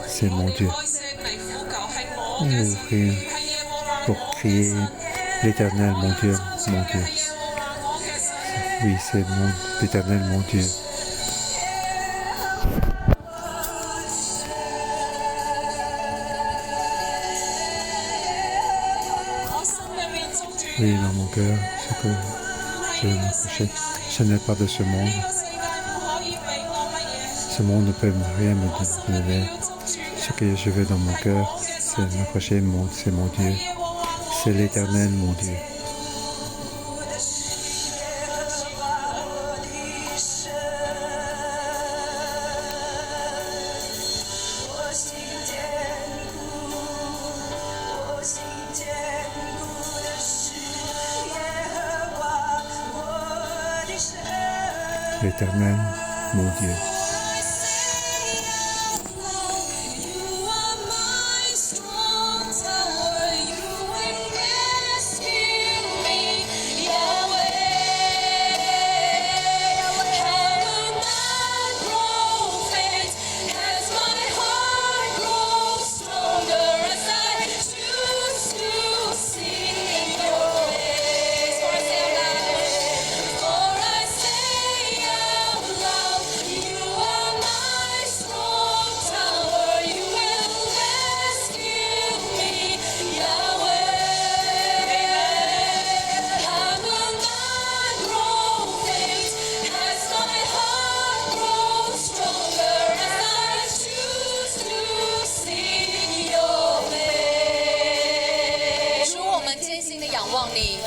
C'est mon Dieu. Ouvrir pour crier l'Éternel, mon Dieu, mon Dieu. Oui, c'est l'Éternel, mon Dieu. Oui, dans mon cœur, ce que je veux m'accrocher, ce n'est pas de ce monde. Ce monde ne peut rien me donner. Ce que je veux dans mon cœur, c'est m'accrocher, c'est mon Dieu. C'est l'Éternel, mon Dieu. Éternel, mon Dieu.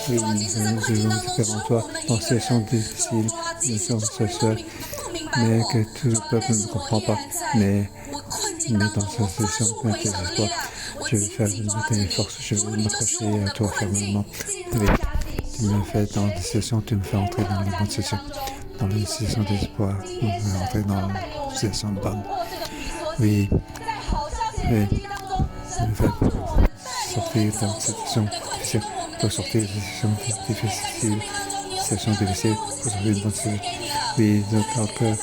Oui, nous devons faire en toi en situation difficile, nous sommes seuls, mais que tout le peuple ne comprend pas. Mais dans cette situation pleine de désespoir, je vais faire de mes forces, je vais m'accrocher à toi fermement. Oui, tu me fais dans des situations, tu me fais entrer dans les bonnes situations. Dans les situations de désespoir, tu me fais entrer dans les situations bonnes. Oui, tu me fais sortir dans cette situation difficile. Pour sortir des situations difficiles, pour sortir une bonne situation. Oui, après,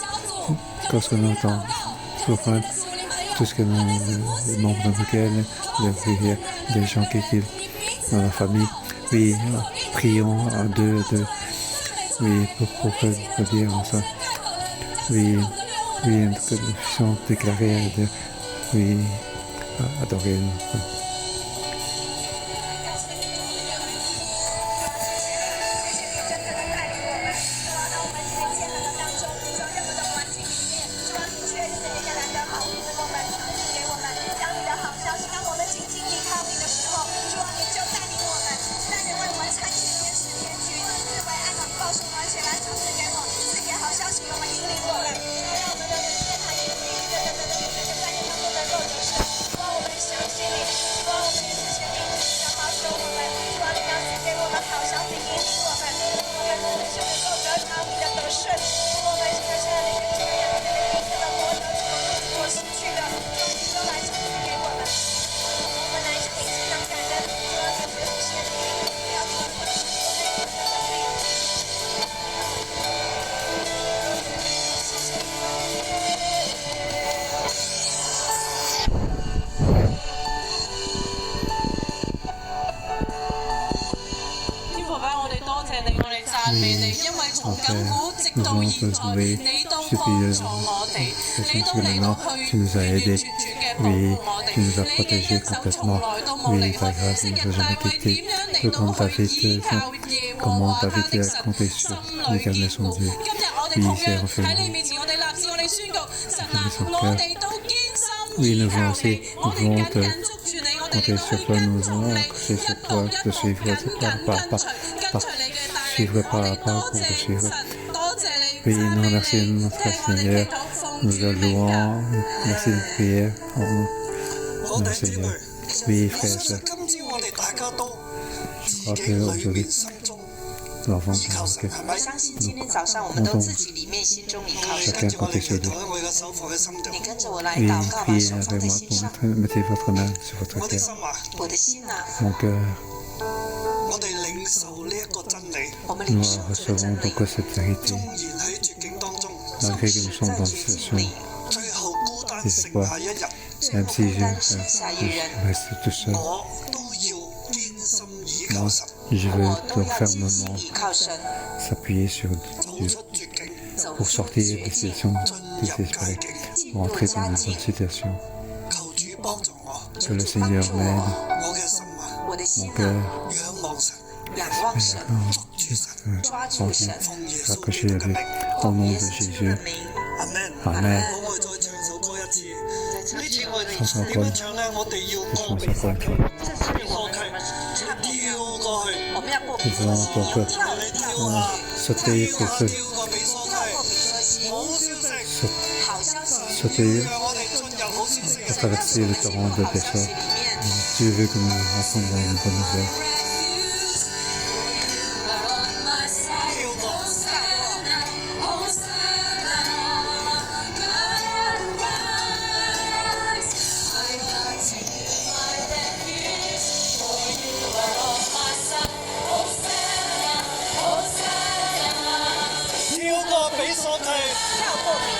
lorsque nous entendons souffrir, tout ce que les membres de lequel, les gens qui vivent dans la famille, oui, prions à deux, oui, pour dire ça. Oui, que nous puissions déclarer, oui, adorer. Nous voulons te louer, parce que maintenant tu nous as aidés, oui, tu nous as protégés complètement, oui, ta grâce ne nous a jamais quittés, tout comme comment David a compté sur l'Éternel son Dieu, oui, c'est renfermé son cœur. Oui, nous voulons aussi, nous voulons te compter sur toi, nous voulons accrocher sur toi, te suivre suivre par à pas pour te suivre. Oui, nous remercions notre Seigneur, nous le louons, merci de prière en notre Seigneur. Oui, frères et sœurs, je crois qu'aujourd'hui, nous avons que chacun compter sur Dieu. Oui, priez avec moi pour mettez votre main sur votre cœur. Mon cœur. Nous recevons donc cette vérité, malgré que nous sommes dans une situation de désespoir, même si je reste tout seul. Moi, je veux donc fermement s'appuyer sur Dieu pour sortir des situations désespérées, pour entrer dans une bonne situation. Que le Seigneur m'aide, mon cœur. Raccroché avec au nom de Jésus. Amen. Nous allons donc sauter pour traverser le torrent de pécheur. Dieu veut que nous rentrons dans une bonne nouvelle.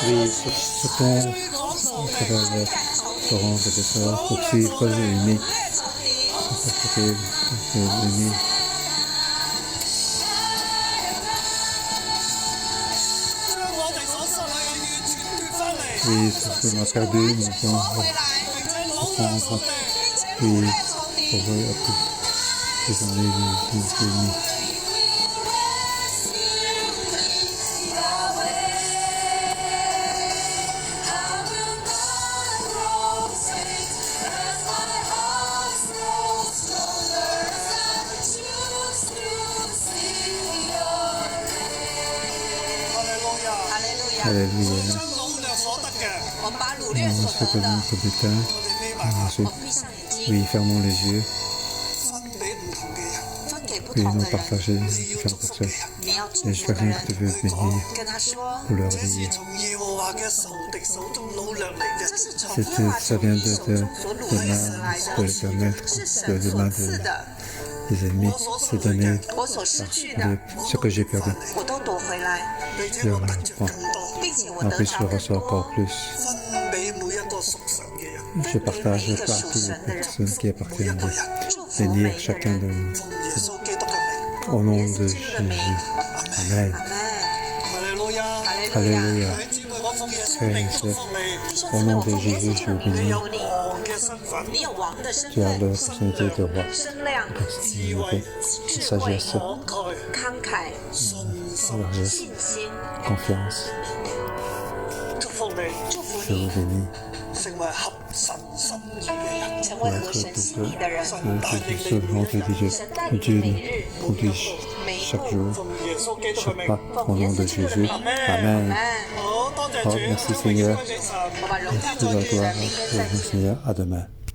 Oui, certains à travers le Coran de ça, poursuivre l'ennemi, parce que l'ennemi. Oui, ce qu'on a perdu, nous allons reprendre. Oui, pour les ennemis. Alléluia. On se fait notre butin. Ensuite, oui, fermons les yeux. Puis nous partager différentes personnes. Et je fais rien que tu veux bénir pour leur dire. Ça vient de l'éternel, de la main des ennemis. C'est donné ce que j'ai perdu. Je le reprends. Après, je reçois encore plus. Je partage par toutes les personnes qui appartiennent à Dieu. Bénir chacun de nous. Au nom de Jésus. Amen. Alléluia. Frères et sœurs, au nom de Jésus, je vous bénis. Tu as la personnalité de roi, la sagesse, confiance. Je vous bénis. Dieu nous conduit chaque jour, chaque pas, au nom de Jésus. Amen. Oh, merci Seigneur. Merci la gloire, Seigneur. À demain.